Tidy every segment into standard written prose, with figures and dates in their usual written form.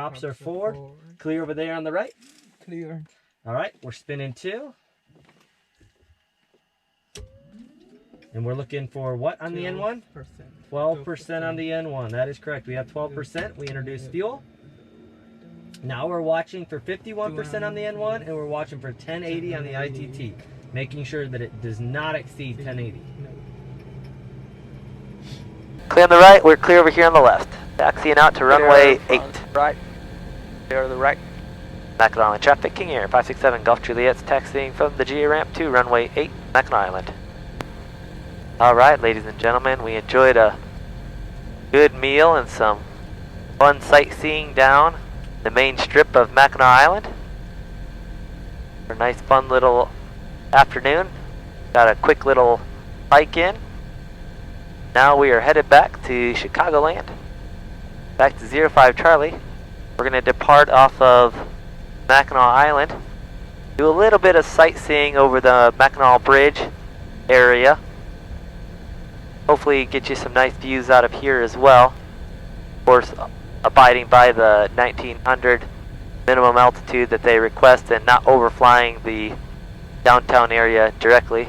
Tops are forward. Clear over there on the right. Clear. All right, we're spinning 2. And we're looking for what on the N1? 12% on the N1. That is correct. We have 12%. We introduced fuel. Now we're watching for 51% on the N1, and we're watching for 1080 on the ITT, making sure that it does not exceed 1080. Clear on the right. We're clear over here on the left. Taxiing out to runway 8. Right. Clear to the right. Mackinac Island traffic, King Air 567 Golf Juliet's taxiing from the GA ramp to runway 8, Mackinac Island. Alright, ladies and gentlemen, we enjoyed a good meal and some fun sightseeing down the main strip of Mackinac Island. For a nice fun little afternoon. Got a quick little hike in. Now we are headed back to Chicagoland. Back to 05 Charlie. We're going to depart off of Mackinac Island. Do a little bit of sightseeing over the Mackinac Bridge area. Hopefully get you some nice views out of here as well. Of course, abiding by the 1900 minimum altitude that they request and not overflying the downtown area directly.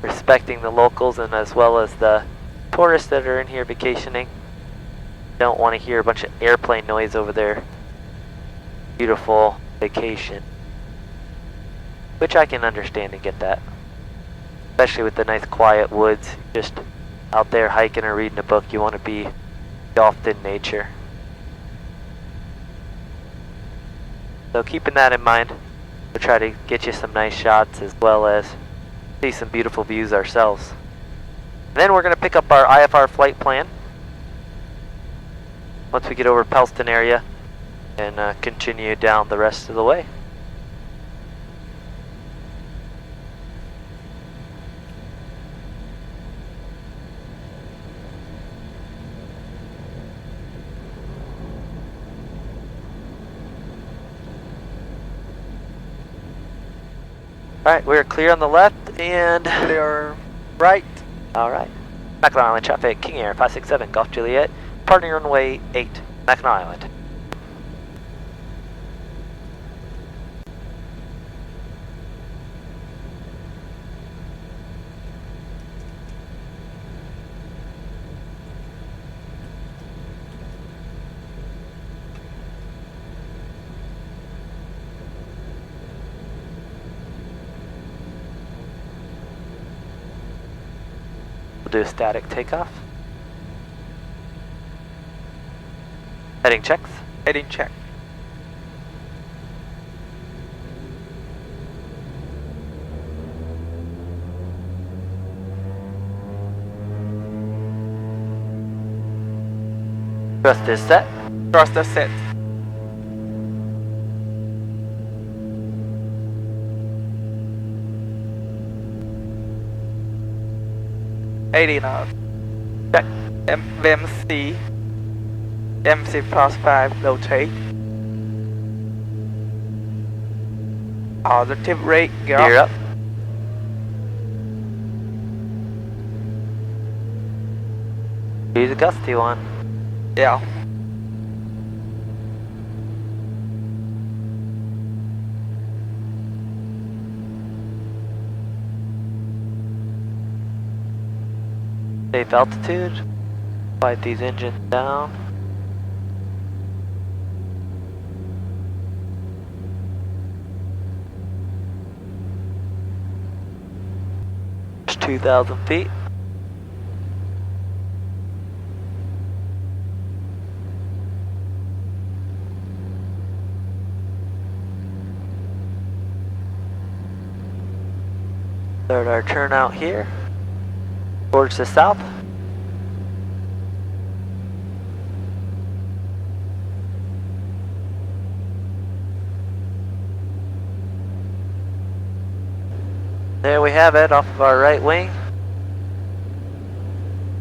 Respecting the locals and as well as the tourists that are in here vacationing. Don't want to hear a bunch of airplane noise over their beautiful vacation. Which I can understand and get that. Especially with the nice quiet woods, just out there hiking or reading a book, you want to be engulfed in nature. So keeping that in mind, we'll try to get you some nice shots as well as see some beautiful views ourselves. And then we're going to pick up our IFR flight plan once we get over Pelston area and continue down the rest of the way. Alright, we're clear on the left and Clear right. Alright. Mackinac Island traffic, King Air 567 Golf Juliet, departing runway 8, Mackinac Island. We'll do a static takeoff. Heading checks. Heading check. Thrust is set. Thrust is set. $80 knots. Check. VMC. MC +5 rotate. Positive rate. Gear up. Here's a gusty one. Yeah. Safe altitude. Quiet these engines down. There's 2,000 feet. Start our turnout here towards the south. There we have it off of our right wing.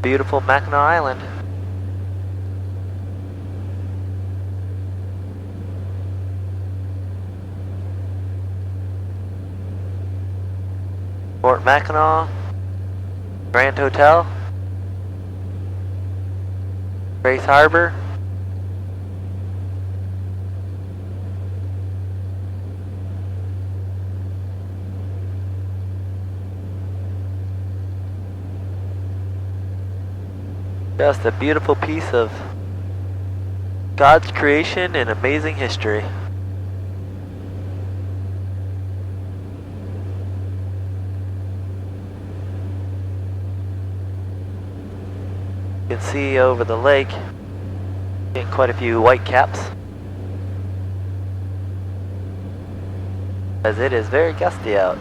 Beautiful Mackinac Island. Fort Mackinac, Grand Hotel, Grace Harbor, Just a beautiful piece of God's creation and amazing history. You can see over the lake, getting quite a few white caps, as it is very gusty out.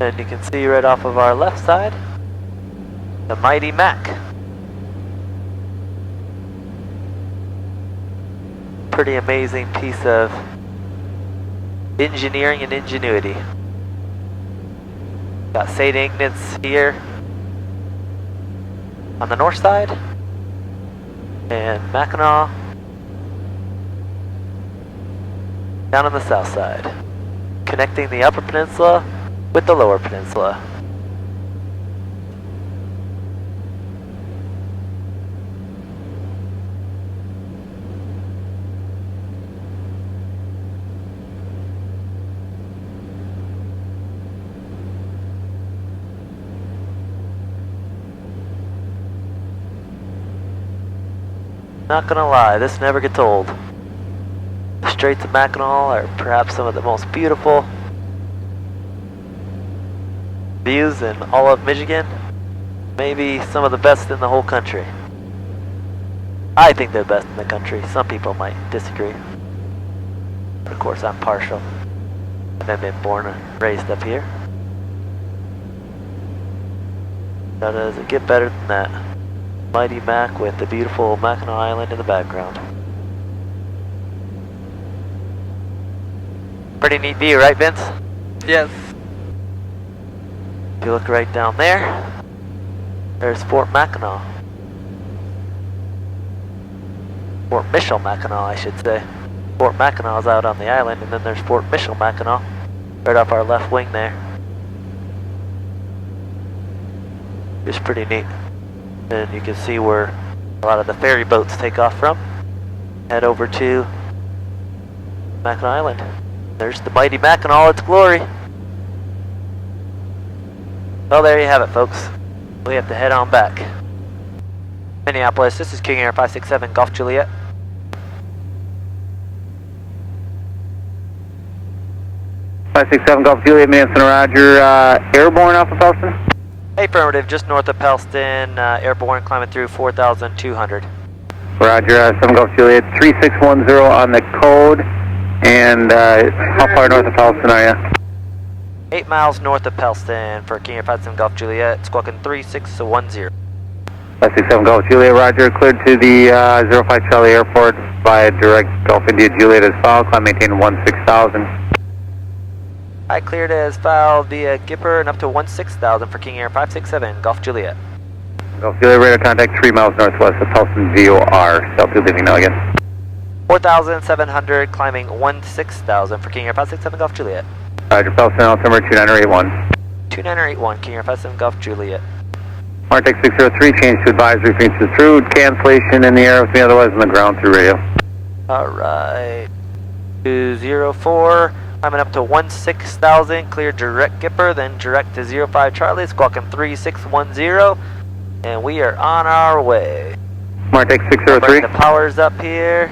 And you can see right off of our left side, the mighty Mac. Pretty amazing piece of engineering and ingenuity. Got St. Ignace here on the north side, and Mackinac down on the south side, connecting the upper peninsula with the lower peninsula. Not gonna lie, this never gets old. The Straits of Mackinac are perhaps some of the most beautiful views in all of Michigan, maybe some of the best in the whole country. I think they're best in the country. Some people might disagree, but of course I'm partial, and I've been born and raised up here. Now does it get better than that? Mighty Mac with the beautiful Mackinac Island in the background. Pretty neat view, right, Vince? Yes. If you look right down there, there's Fort Mackinac. Fort Michilimackinac, I should say. Fort Mackinac is out on the island, and then there's Fort Michilimackinac right off our left wing there. It's pretty neat. And you can see where a lot of the ferry boats take off from. Head over to Mackinac Island. There's the mighty Mac in all its glory. Well, there you have it, folks. We have to head on back. Minneapolis, this is King Air 567 Golf Juliet. Golf Juliet, Manson Roger, airborne off of Pelston? Affirmative, just north of Pelston, airborne, climbing through 4,200. Roger, 7 Golf Juliet, 3610 on the code, and how far north of Pelston are you? 8 miles north of Pelston for King Air 57 Golf Juliet, squawking 3610. 567 Golf Juliet, Roger, cleared to the 05 Charlie Airport by direct Golf India Juliet as filed, climb maintain 16,000. I cleared as filed via Gipper and up to 16,000 for King Air 567 Golf Juliet. Golf Juliet, radar contact 3 miles northwest of Pelston VOR, Southfield leaving now again. 4,700, climbing 16,000 for King Air 567 Golf Juliet. Roger, Pelston, altimeter 2981. 2981, King Air 57 Golf Juliet. Martech 603, change to advisory, frequency through, cancellation in the air with me, otherwise on the ground through radio. Alright, 204, climbing up to 16,000, clear direct Gipper, then direct to 05 Charlie, squawking 3610, and we are on our way. Martech 603. The power's up here.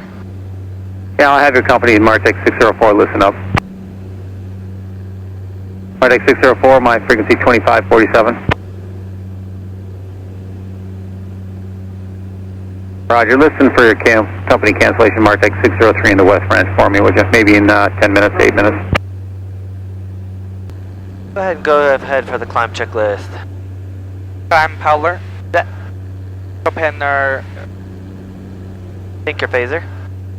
Yeah, I'll have your company, Martech 604, listen up. Martech 604, my frequency 2547. Roger, listen for your company cancellation, Martech 603 in the West Branch for me, would you? Maybe in 10 minutes, 8 minutes. Go ahead for the climb checklist. Climb power. Set. Propeller. Sinker phaser.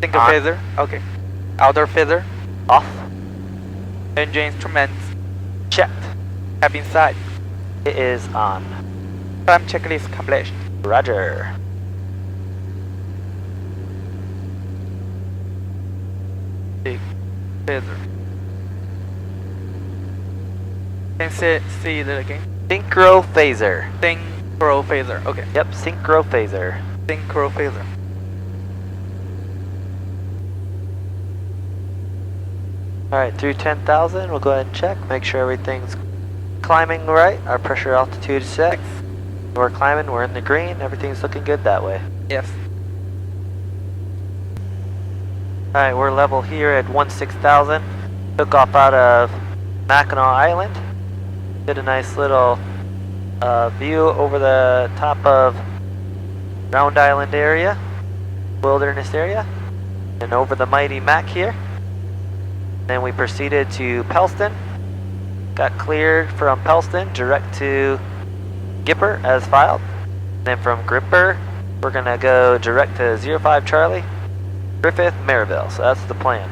Single On. phaser. Okay. Outer phaser. Off. Engine instruments. Checked. Cabin side. It is on. Climb checklist complete. Roger. Big feather. Can see that again? Synchro phaser. Synchro phaser. Okay. Yep, synchro phaser. Synchro phaser. Alright, through 10,000, we'll go ahead and check. Make sure everything's climbing right. Our pressure altitude is set. We're climbing, we're in the green. Everything's looking good that way. Yes. Alright, we're level here at 16,000. Took off out of Mackinac Island. Did a nice little view over the top of Round Island area, wilderness area, and over the mighty Mac here. Then we proceeded to Pelston. Got cleared from Pelston direct to Gipper as filed. Then from Gipper, we're gonna go direct to 05 Charlie, Griffith Merrillville. So that's the plan.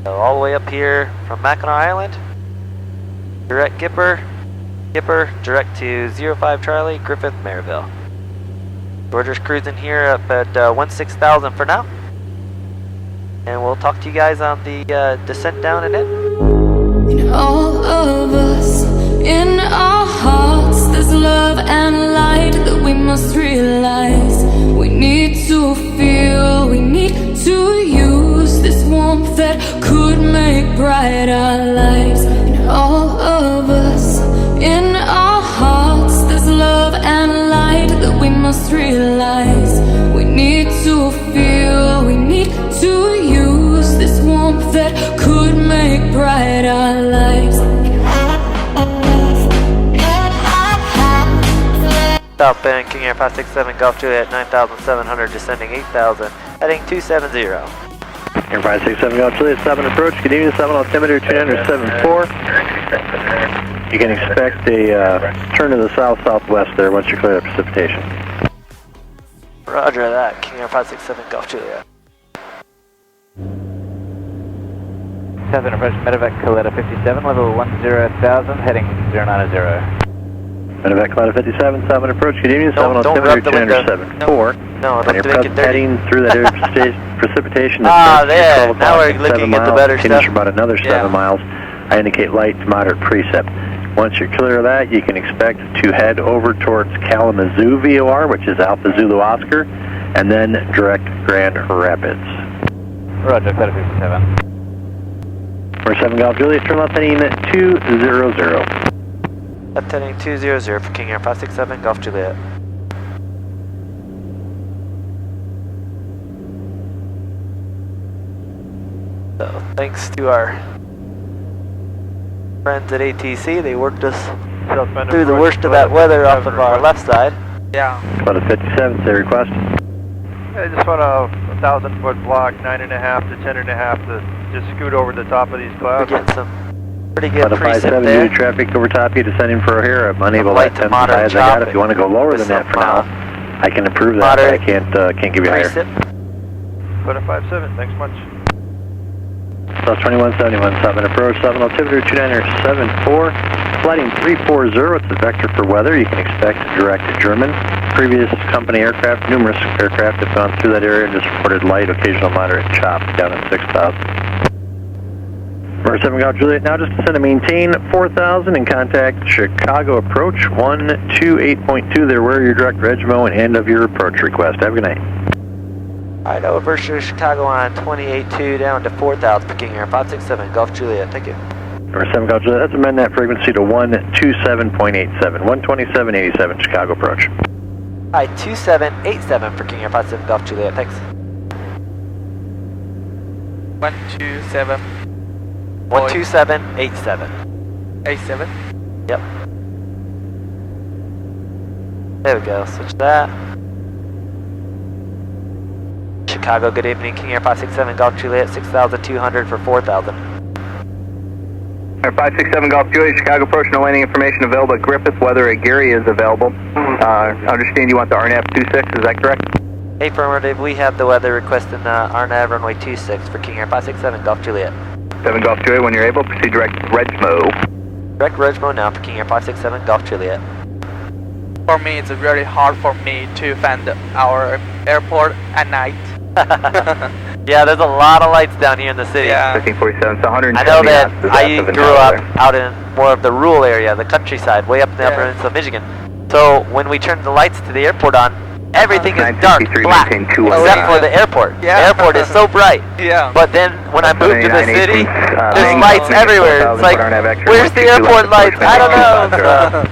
So all the way up here from Mackinac Island, direct Gipper, direct to 05 Charlie, Griffith Merrillville. We're just cruising here up at 16,000 for now. And we'll talk to you guys on the descent down and in. In all of us, in our hearts, there's love and light that we must realize. We need to feel, we need to use this warmth that could make bright our lives. In all of us, in our hearts, there's love and light that we must realize. We need to feel, we need to use this warmth that could make bright our lives. Southbound King Air 567 Golf Juliet 9,700, descending 8,000, heading 270. Air 567 Golf Juliet 7 approach, good evening, 7 altimeter 274. You can expect a turn to the south-southwest there once you clear the precipitation. Roger that, King Air 567 Golf Juliet. 7 approach Medevac Coletta 57, level 10,000, heading 090. Medevac Coletta 57, 7 approach, good evening, 7 Don't altimeter rub the window. 274. No, On don't your make it present dirty. heading through that area of precipitation, there, now we're looking at the better Continues stuff. for about another 7 miles. I indicate light to moderate precip. Once you're clear of that, you can expect to head over towards Kalamazoo VOR, which is Alpha Zulu Oscar, and then direct Grand Rapids. Roger, Coletta 57. For 7 Golf Juliet, turn left heading 200. Left heading 200 for King Air 567 Golf Juliet. So thanks to our friends at ATC, they worked us through the worst of that weather off of our left side. Yeah. Coletta 57, say request. I just want a 1,000-foot block, 9.5 to 10.5 to just scoot over the top of these We clouds. get some pretty good Coletta precip 57, there. new traffic over top of you, descending for here. I'm unable Light to to identify moderate as I got. chop If you want to go lower with than that some, for now, I can improve that, but I can't give you higher. Precip. Coletta 57, thanks much. Plus 2171, 7 approach, 7 altimeter 29074, flighting 340, it's a vector for weather. You can expect direct German. Previous company aircraft, numerous aircraft have gone through that area and just reported light, occasional moderate chop down at 6,000. Number 7 Golf Juliet, now just descend to maintain 4,000 and contact Chicago approach 128.2 there where your direct Regmo and end of your approach request. Have a good night. Alright, over to Chicago on 28.2 down to 4,000 for King Air 567 Golf Juliet. Thank you. Number 7 Golf Juliet, let's amend that frequency to 127.87, 127.87 Chicago approach. Alright, 2787 for King Air 57 Golf Juliet. Thanks. 127. 12787. 87. Yep. There we go. Switch that. Chicago, good evening. King Air 567 Golf Juliet, 6,200 for 4,000. Air 567 Golf Juliet, Chicago approach, no landing information available at Griffith. Weather at Gary is available. Understand you want the RNAV 26, is that correct? Affirmative, we have the weather request in RNAV runway 26 for King Air 567 Golf Juliet. 7 Golf Juliet, when you're able, proceed direct Regmo. Direct Regmo now for King Air 567 Golf Juliet. For me, it's very hard for me to find our airport at night. Yeah, there's a lot of lights down here in the city. Yeah. 1547, so 170 I know that knots is I active and grew out up there. out in more of the rural area, the countryside, way up in the upper peninsula of Michigan. So when we turn the lights to the airport on, everything is dark, 963, black, maintain 2 except for the airport. Yeah. The airport is so bright. Yeah. But then when I moved to the 79, city, Aprons, there's Mango, lights everywhere. It's like, where's the airport lights? I don't know.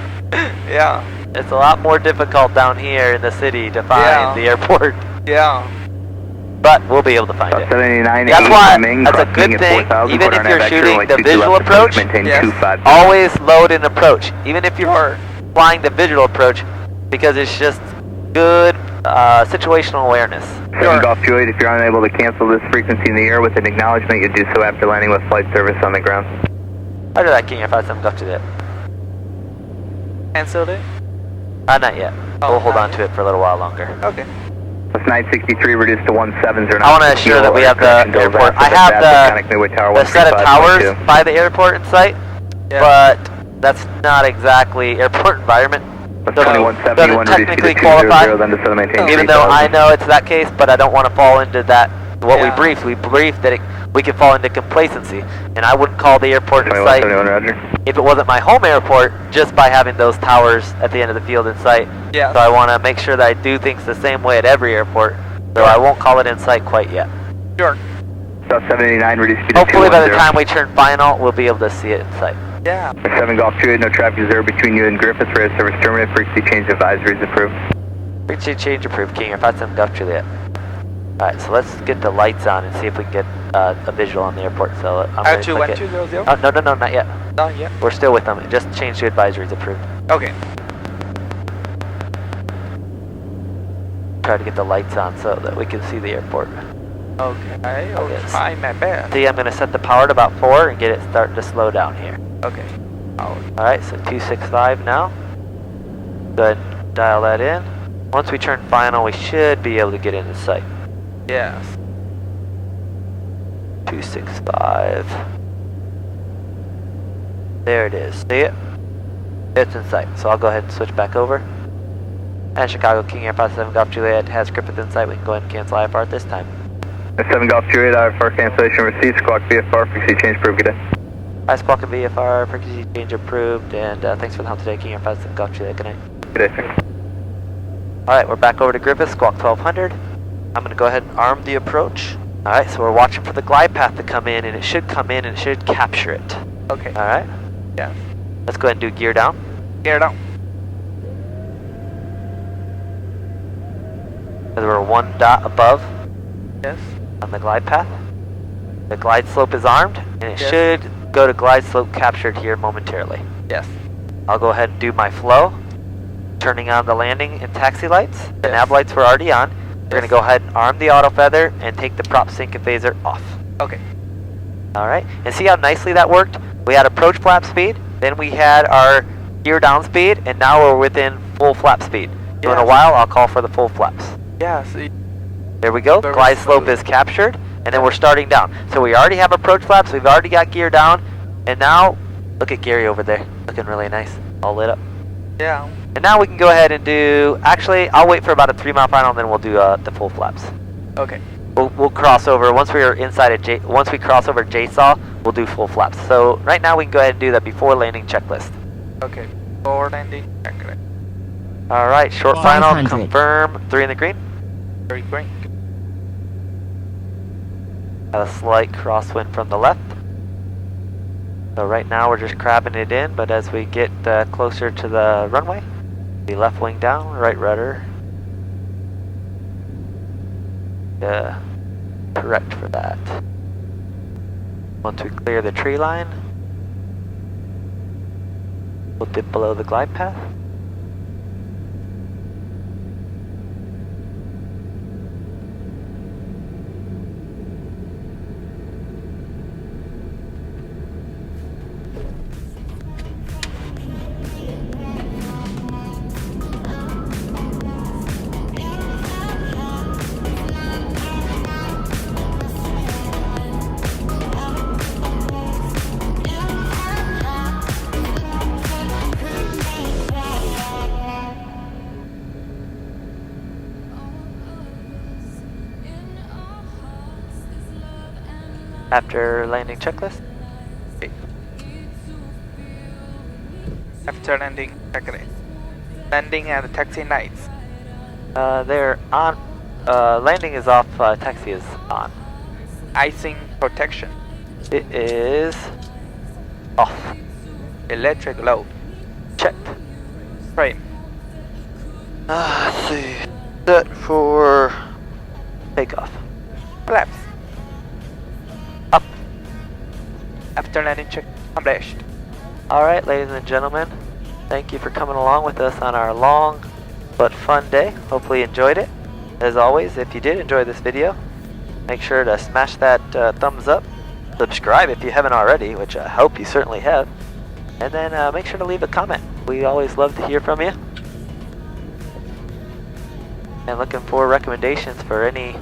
Yeah. It's a lot more difficult down here in the city to find the airport, Yeah. but we'll be able to find it. 79, That's why Ming, that's a crossing good at thing, 4,000, even quarter if on you're vector, shooting runway the 22 visual left approach, maintain yes. 250. always load and approach, even if you're flying the visual approach, because it's just good situational awareness. 7 Golf Juliet, if you're unable to cancel this frequency in the air with an acknowledgement, you do so after landing with flight service on the ground. Roger that, King Air 57 Golf Juliet. Cancelled it? Not yet. Oh, We'll hold not on to it for a little while longer. Okay. That's 963 reduced to 170. I want to assure that we have the airport. I have the set of towers by the airport in sight, but that's not exactly airport environment. That's Doesn't 2171 reduced to technically 200, qualify, then to set maintain even though 3000. I know it's that case, but I don't want to fall into that. What Yeah. we briefed that we could fall into complacency, and I wouldn't call the airport in sight 2171, roger. if it wasn't my home airport, just by having those towers at the end of the field in sight. Yeah. So I want to make sure that I do things the same way at every airport, so I won't call it in sight quite yet. Sure. South 789 reduced to Hopefully by the 210. time we turn final, we'll be able to see it in sight. Yeah. 7 Golf Juliet, no traffic 0 between you and Griffith. Rail service terminated. Frequency change advisories approved. Frequency change approved, King Air 57 Golf Juliet. Alright, so let's get the lights on and see if we can get a visual on the airport. So I'm going to click it. 21200? Oh, no, not yet. Not yet. We're still with them. It just changed to advisories approved. Okay. Try to get the lights on so that we can see the airport. Okay. I'll Yes. try my best. See, I'm going to set the power to about 4 and get it starting to slow down here. Okay. Alright, so 265 now. Go ahead and dial that in. Once we turn final, we should be able to get into sight. Yes. 265. There it is. See it? It's in sight. So I'll go ahead and switch back over. And Chicago King Air 57 Golf Juliet has Griffith in sight. We can go ahead and cancel IFR at this time. 7 Golf Juliet, IFR cancellation received. Squawk VFR, frequency change approved. Good day. Hi, Squawk and VFR, frequency change approved, and thanks for the help today, King Air 57 Golf Juliet. Good night. Good day, sir. Alright, we're back over to Griffith, Squawk 1200. I'm going to go ahead and arm the approach. Alright, so we're watching for the glide path to come in, and it should come in and it should capture it. Okay. Alright? Yeah. Let's go ahead and do gear down. Gear down. We're one dot above Yes. on the glide path. The glide slope is armed, and it Yes. should go to glide slope captured here momentarily. Yes. I'll go ahead and do my flow, turning on the landing and taxi lights. The Yes. nav lights were already on. We're going to go ahead and arm the auto feather and take the prop sync and phaser off. Okay. Alright, and see how nicely that worked? We had approach flap speed, then we had our gear down speed, and now we're within full flap speed. So in a Yes. while, I'll call for the full flaps. Yes. There we go, Very glide slope smooth. is captured, and then we're starting down. So we already have approach flaps, we've already got gear down, and now, look at Gary over there, looking really nice, all lit up. Yeah. And now we can go ahead and do, actually, I'll wait for about a 3 mile final, and then we'll do the full flaps. Okay. We'll cross over, once we are inside of once we cross over JSAW, we'll do full flaps. So right now we can go ahead and do that before landing checklist. Okay. Forward landing. Okay. Alright, short final, 500. confirm, 3 in the green. Very great. Got a slight crosswind from the left. So right now we're just crabbing it in, but as we get closer to the runway, the left wing down, right rudder. Correct for that. Once we clear the tree line, we'll dip below the glide path. After landing checklist. After landing, checklist. Landing and taxi nights. They're on. Landing is off, taxi is on. Icing protection. It is off. Electric load. Checked. Frame. Let's see. Set for takeoff. Flaps. Up. After landing check accomplished. Alright, ladies and gentlemen, thank you for coming along with us on our long but fun day. Hopefully you enjoyed it. As always, if you did enjoy this video, make sure to smash that thumbs up. Subscribe if you haven't already, which I hope you certainly have. And then make sure to leave a comment. We always love to hear from you. And looking for recommendations for any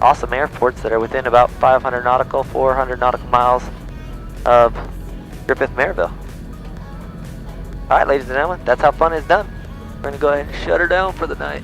awesome airports that are within about 500 nautical, 400 nautical miles of Griffith Merrillville. Alright, ladies and gentlemen, that's how fun is done. We're going to go ahead and shut her down for the night.